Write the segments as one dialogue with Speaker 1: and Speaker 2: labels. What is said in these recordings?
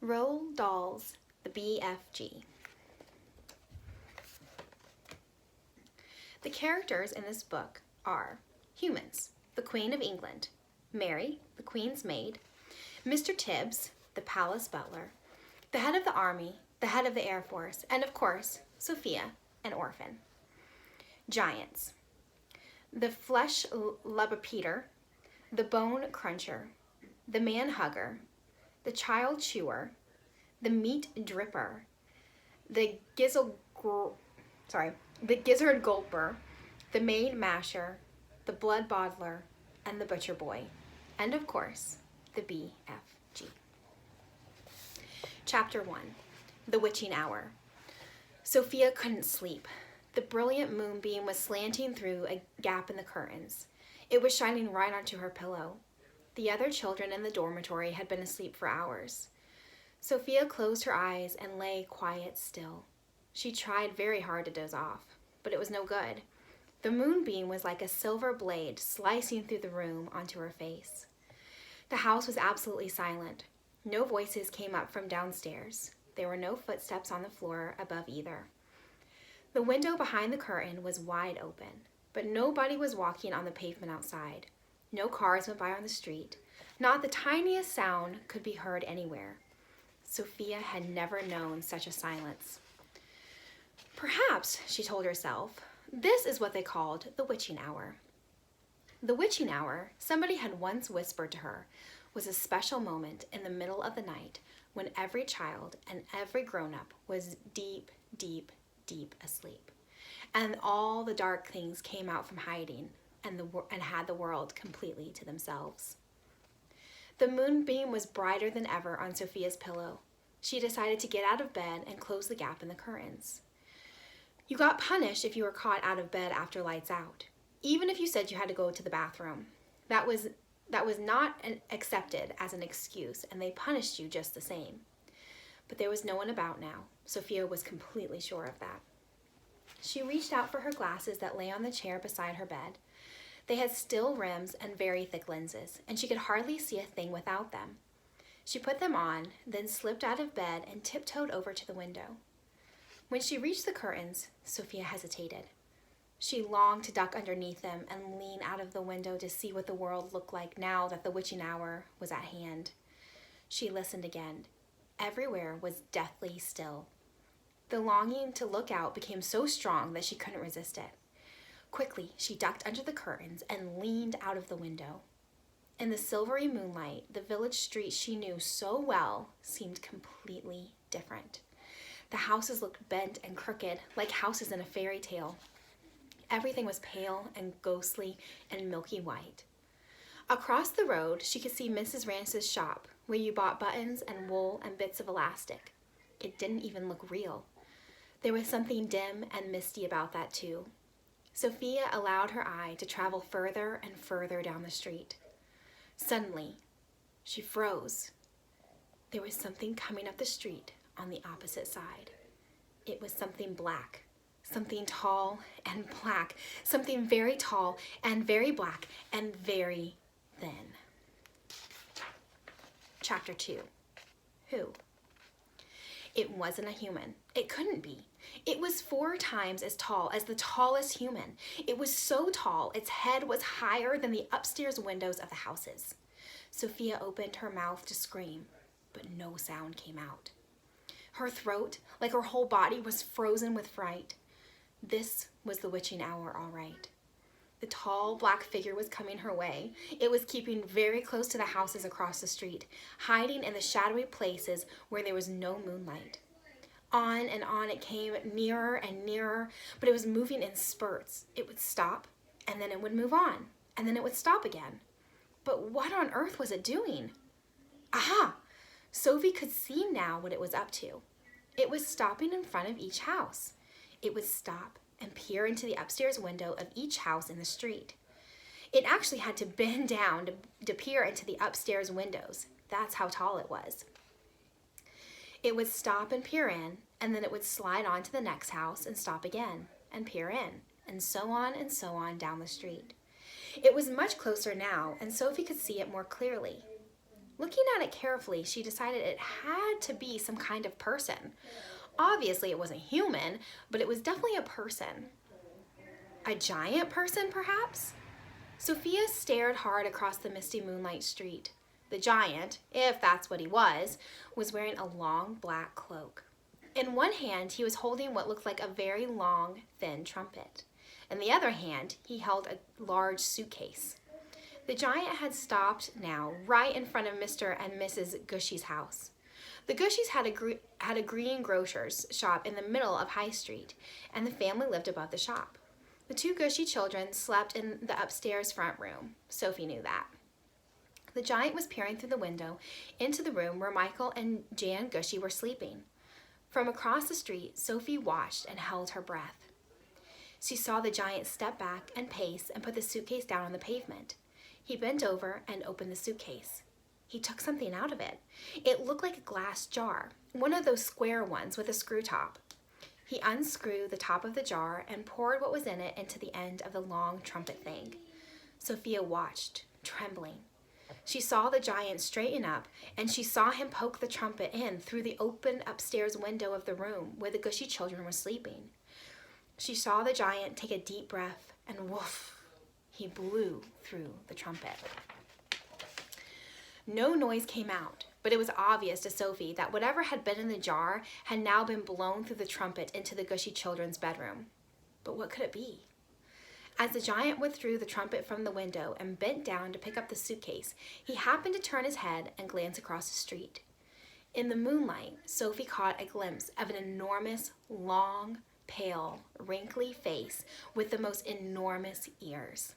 Speaker 1: Roald Dahl's The BFG. The characters in this book are humans, the Queen of England, Mary, the Queen's maid, Mr. Tibbs, the palace butler, the head of the army, the head of the Air Force, and of course, Sophia, an orphan. Giants. The flesh lubberpeter, the bone cruncher, the man hugger, the child chewer, the meat dripper, the gizzard gulper, the maid masher, the blood bottler, and the butcher boy, and of course, the BFG. Chapter 1, The Witching Hour. Sophia couldn't sleep. The brilliant moonbeam was slanting through a gap in the curtains. It was shining right onto her pillow. The other children in the dormitory had been asleep for hours. Sophia closed her eyes and lay quiet still. She tried very hard to doze off, but it was no good. The moonbeam was like a silver blade slicing through the room onto her face. The house was absolutely silent. No voices came up from downstairs. There were no footsteps on the floor above either. The window behind the curtain was wide open, but nobody was walking on the pavement outside. No cars went by on the street. Not the tiniest sound could be heard anywhere. Sophia had never known such a silence. Perhaps, she told herself, this is what they called the witching hour. The witching hour, somebody had once whispered to her, was a special moment in the middle of the night when every child and every grown-up was deep, deep, deep asleep, and all the dark things came out from hiding and had the world completely to themselves. The moonbeam was brighter than ever on Sophia's pillow. She decided to get out of bed and close the gap in the curtains. You got punished if you were caught out of bed after lights out, even if you said you had to go to the bathroom. That was not accepted as an excuse, and they punished you just the same. But there was no one about now. Sophia was completely sure of that. She reached out for her glasses that lay on the chair beside her bed. They had steel rims and very thick lenses, and she could hardly see a thing without them. She put them on, then slipped out of bed and tiptoed over to the window. When she reached the curtains, Sophia hesitated. She longed to duck underneath them and lean out of the window to see what the world looked like now that the witching hour was at hand. She listened again. Everywhere was deathly still. The longing to look out became so strong that she couldn't resist it. Quickly, she ducked under the curtains and leaned out of the window. In the silvery moonlight, the village street she knew so well seemed completely different. The houses looked bent and crooked, like houses in a fairy tale. Everything was pale and ghostly and milky white. Across the road, she could see Mrs. Rance's shop, where you bought buttons and wool and bits of elastic. It didn't even look real. There was something dim and misty about that too. Sophia allowed her eye to travel further and further down the street. Suddenly, she froze. There was something coming up the street on the opposite side. It was something black, something tall and black, something very tall and very black and very thin. Chapter 2. Who? It wasn't a human. It couldn't be. It was 4 times as tall as the tallest human. It was so tall, its head was higher than the upstairs windows of the houses. Sophia opened her mouth to scream, but no sound came out. Her throat, like her whole body, was frozen with fright. This was the witching hour, all right. The tall black figure was coming her way. It was keeping very close to the houses across the street, hiding in the shadowy places where there was no moonlight. On and on it came, nearer and nearer, but it was moving in spurts. It would stop, and then it would move on, and then it would stop again. But what on earth was it doing? Aha! Sophie could see now what it was up to. It was stopping in front of each house. It would stop and peer into the upstairs window of each house in the street. It actually had to bend down to peer into the upstairs windows. That's how tall it was. It would stop and peer in, and then it would slide on to the next house and stop again and peer in, and so on down the street. It was much closer now, and Sophie could see it more clearly. Looking at it carefully, she decided it had to be some kind of person. Obviously, it wasn't human, but it was definitely a person. A giant person, perhaps? Sophia stared hard across the misty moonlight street. The giant, if that's what he was wearing a long black cloak. In one hand, he was holding what looked like a very long, thin trumpet. In the other hand, he held a large suitcase. The giant had stopped now right in front of Mr. and Mrs. Gushy's house. The Gushys had a green grocer's shop in the middle of High Street, and the family lived above the shop. The two Gushy children slept in the upstairs front room. Sophie knew that. The giant was peering through the window into the room where Michael and Jan Gushy were sleeping. From across the street, Sophie watched and held her breath. She saw the giant step back and pace and put the suitcase down on the pavement. He bent over and opened the suitcase. He took something out of it. It looked like a glass jar, one of those square ones with a screw top. He unscrewed the top of the jar and poured what was in it into the end of the long trumpet thing. Sophia watched, trembling. She saw the giant straighten up, and she saw him poke the trumpet in through the open upstairs window of the room where the Gushy children were sleeping. She saw the giant take a deep breath, and woof, he blew through the trumpet. No noise came out, but it was obvious to Sophie that whatever had been in the jar had now been blown through the trumpet into the Gushy children's bedroom. But what could it be? As the giant withdrew the trumpet from the window and bent down to pick up the suitcase, he happened to turn his head and glance across the street. In the moonlight, Sophie caught a glimpse of an enormous, long, pale, wrinkly face with the most enormous ears.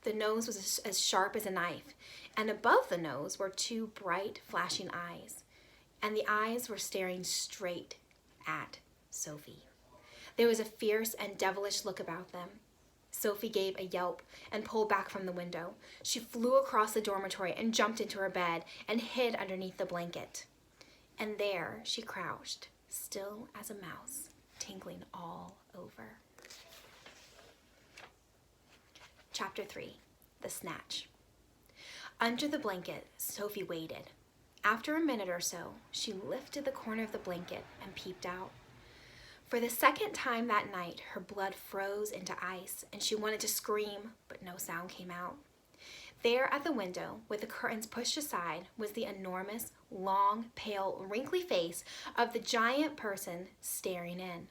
Speaker 1: The nose was as sharp as a knife, and above the nose were two bright, flashing eyes, and the eyes were staring straight at Sophie. There was a fierce and devilish look about them. Sophie gave a yelp and pulled back from the window. She flew across the dormitory and jumped into her bed and hid underneath the blanket. And there she crouched, still as a mouse, tingling all over. Chapter 3, The Snatch. Under the blanket, Sophie waited. After a minute or so, she lifted the corner of the blanket and peeped out. For the second time that night, her blood froze into ice, and she wanted to scream, but no sound came out. There at the window, with the curtains pushed aside, was the enormous, long, pale, wrinkly face of the giant person staring in.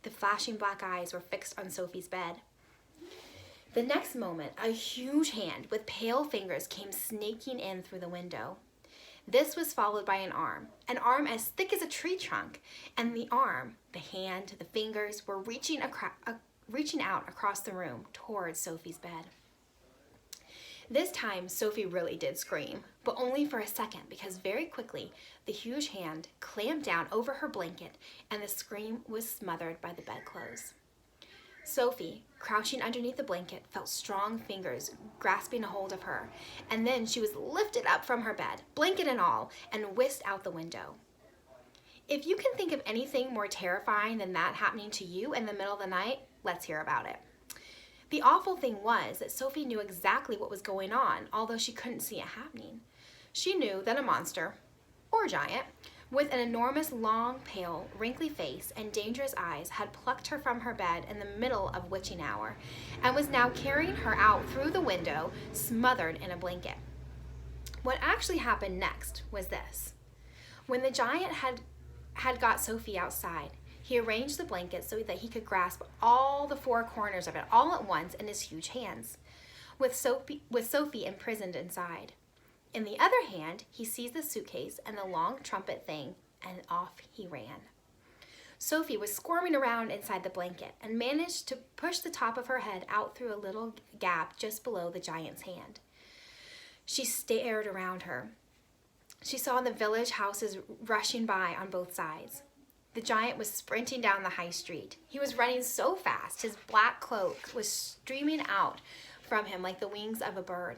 Speaker 1: The flashing black eyes were fixed on Sophie's bed. The next moment, a huge hand with pale fingers came snaking in through the window. This was followed by an arm as thick as a tree trunk, and the arm, the hand, the fingers were reaching out across the room towards Sophie's bed. This time, Sophie really did scream, but only for a second, because very quickly, the huge hand clamped down over her blanket, and the scream was smothered by the bedclothes. Sophie, crouching underneath the blanket, felt strong fingers grasping a hold of her, and then she was lifted up from her bed, blanket and all, and whisked out the window. If you can think of anything more terrifying than that happening to you in the middle of the night, let's hear about it. The awful thing was that Sophie knew exactly what was going on, although she couldn't see it happening. She knew that a monster, or giant, with an enormous, long, pale, wrinkly face and dangerous eyes had plucked her from her bed in the middle of witching hour and was now carrying her out through the window, smothered in a blanket. What actually happened next was this. When the giant had got Sophie outside, he arranged the blanket so that he could grasp all the four corners of it all at once in his huge hands, with Sophie imprisoned inside. In the other hand, he seized the suitcase and the long trumpet thing, and off he ran. Sophie was squirming around inside the blanket and managed to push the top of her head out through a little gap just below the giant's hand. She stared around her. She saw the village houses rushing by on both sides. The giant was sprinting down the high street. He was running so fast, his black cloak was streaming out from him like the wings of a bird.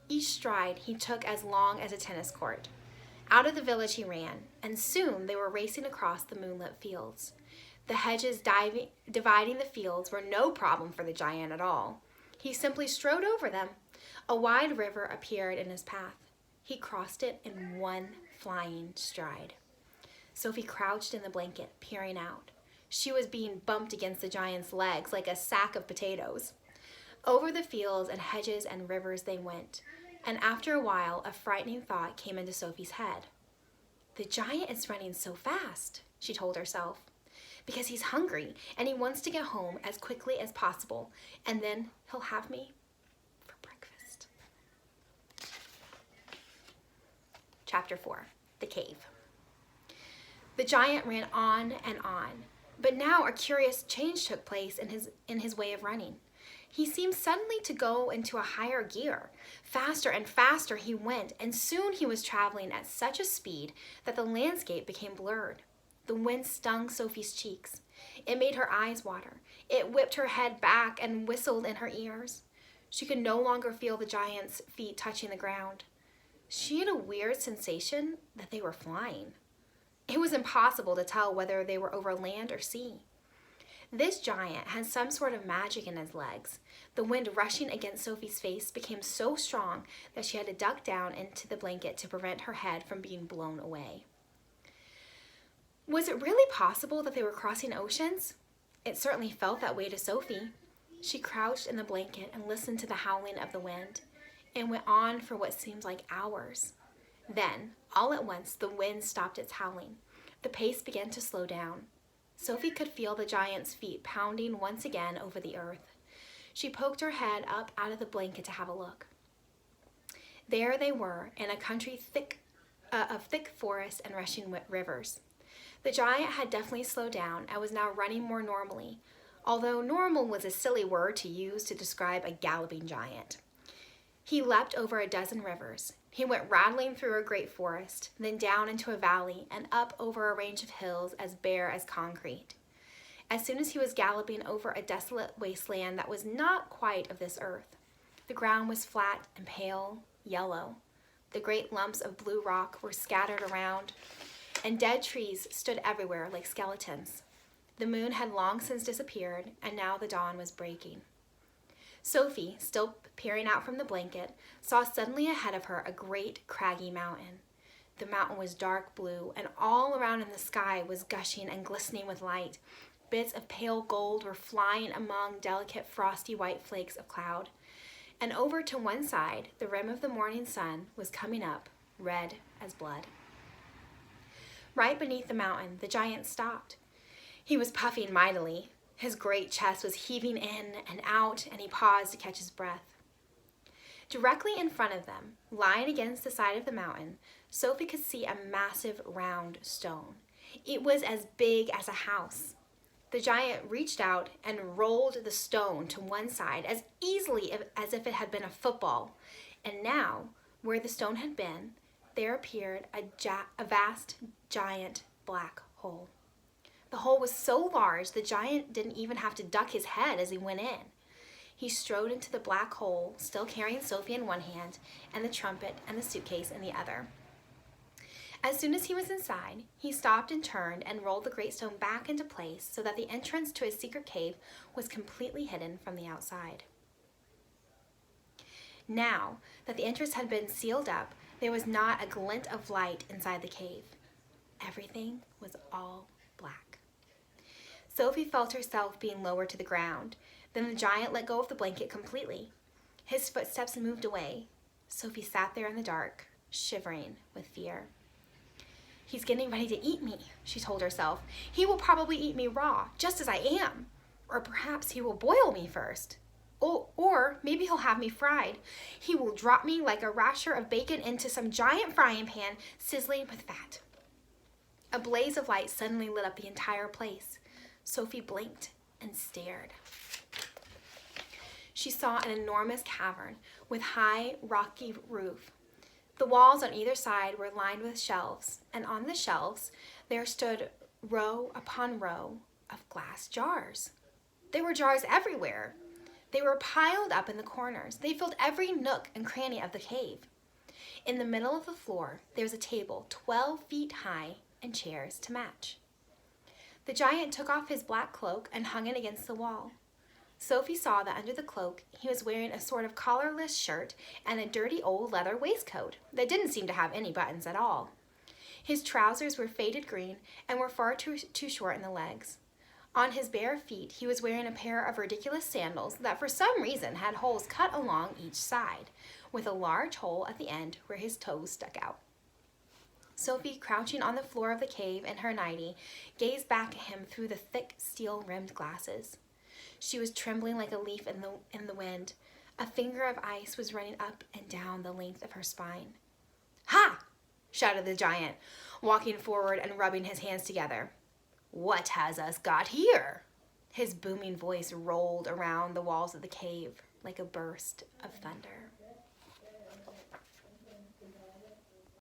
Speaker 1: Each stride he took as long as a tennis court. Out of the village he ran, and soon they were racing across the moonlit fields. The hedges dividing the fields were no problem for the giant at all. He simply strode over them. A wide river appeared in his path. He crossed it in one flying stride. Sophie crouched in the blanket, peering out. She was being bumped against the giant's legs like a sack of potatoes. Over the fields and hedges and rivers they went, and after a while, a frightening thought came into Sophie's head. The giant is running so fast, she told herself, because he's hungry and he wants to get home as quickly as possible, and then he'll have me for breakfast. Chapter 4, The Cave. The giant ran on and on, but now a curious change took place in his way of running. He seemed suddenly to go into a higher gear. Faster and faster he went, and soon he was traveling at such a speed that the landscape became blurred. The wind stung Sophie's cheeks. It made her eyes water. It whipped her head back and whistled in her ears. She could no longer feel the giant's feet touching the ground. She had a weird sensation that they were flying. It was impossible to tell whether they were over land or sea. This giant had some sort of magic in his legs. The wind rushing against Sophie's face became so strong that she had to duck down into the blanket to prevent her head from being blown away. Was it really possible that they were crossing oceans? It certainly felt that way to Sophie. She crouched in the blanket and listened to the howling of the wind. It went on for what seemed like hours. Then, all at once, the wind stopped its howling. The pace began to slow down. Sophie could feel the giant's feet pounding once again over the earth. She poked her head up out of the blanket to have a look. There they were, in a country of thick forests and rushing rivers. The giant had definitely slowed down and was now running more normally, although normal was a silly word to use to describe a galloping giant. He leapt over a dozen rivers. He went rattling through a great forest, then down into a valley and up over a range of hills as bare as concrete. As soon as he was galloping over a desolate wasteland that was not quite of this earth. The ground was flat and pale yellow. The great lumps of blue rock were scattered around, and dead trees stood everywhere like skeletons. The moon had long since disappeared, and now the dawn was breaking. Sophie, still peering out from the blanket, saw suddenly ahead of her a great craggy mountain. The mountain was dark blue, and all around in the sky was gushing and glistening with light. Bits of pale gold were flying among delicate frosty white flakes of cloud. And over to one side, the rim of the morning sun was coming up, red as blood. Right beneath the mountain, the giant stopped. He was puffing mightily. His great chest was heaving in and out, and he paused to catch his breath. Directly in front of them, lying against the side of the mountain, Sophie could see a massive round stone. It was as big as a house. The giant reached out and rolled the stone to one side as easily as if it had been a football. And now, where the stone had been, there appeared a vast, giant black hole. The hole was so large the giant didn't even have to duck his head as he went in. He strode into the black hole, still carrying Sophie in one hand and the trumpet and the suitcase in the other. As soon as he was inside, he stopped and turned and rolled the great stone back into place so that the entrance to his secret cave was completely hidden from the outside. Now that the entrance had been sealed up, there was not a glint of light inside the cave. Everything was all black. Sophie felt herself being lowered to the ground. Then the giant let go of the blanket completely. His footsteps moved away. Sophie sat there in the dark, shivering with fear. He's getting ready to eat me, she told herself. He will probably eat me raw, just as I am. Or perhaps he will boil me first. Or maybe he'll have me fried. He will drop me like a rasher of bacon into some giant frying pan, sizzling with fat. A blaze of light suddenly lit up the entire place. Sophie blinked and stared. She saw an enormous cavern with high, rocky roof. The walls on either side were lined with shelves, and on the shelves there stood row upon row of glass jars. There were jars everywhere. They were piled up in the corners. They filled every nook and cranny of the cave. In the middle of the floor, there was a table 12 feet high and chairs to match. The giant took off his black cloak and hung it against the wall. Sophie saw that under the cloak he was wearing a sort of collarless shirt and a dirty old leather waistcoat that didn't seem to have any buttons at all. His trousers were faded green and were far too short in the legs. On his bare feet he was wearing a pair of ridiculous sandals that for some reason had holes cut along each side, with a large hole at the end where his toes stuck out. Sophie, crouching on the floor of the cave in her nightie, gazed back at him through the thick steel-rimmed glasses. She was trembling like a leaf in the wind. A finger of ice was running up and down the length of her spine. "Ha!" shouted the giant, walking forward and rubbing his hands together. "What has us got here?" His booming voice rolled around the walls of the cave like a burst of thunder.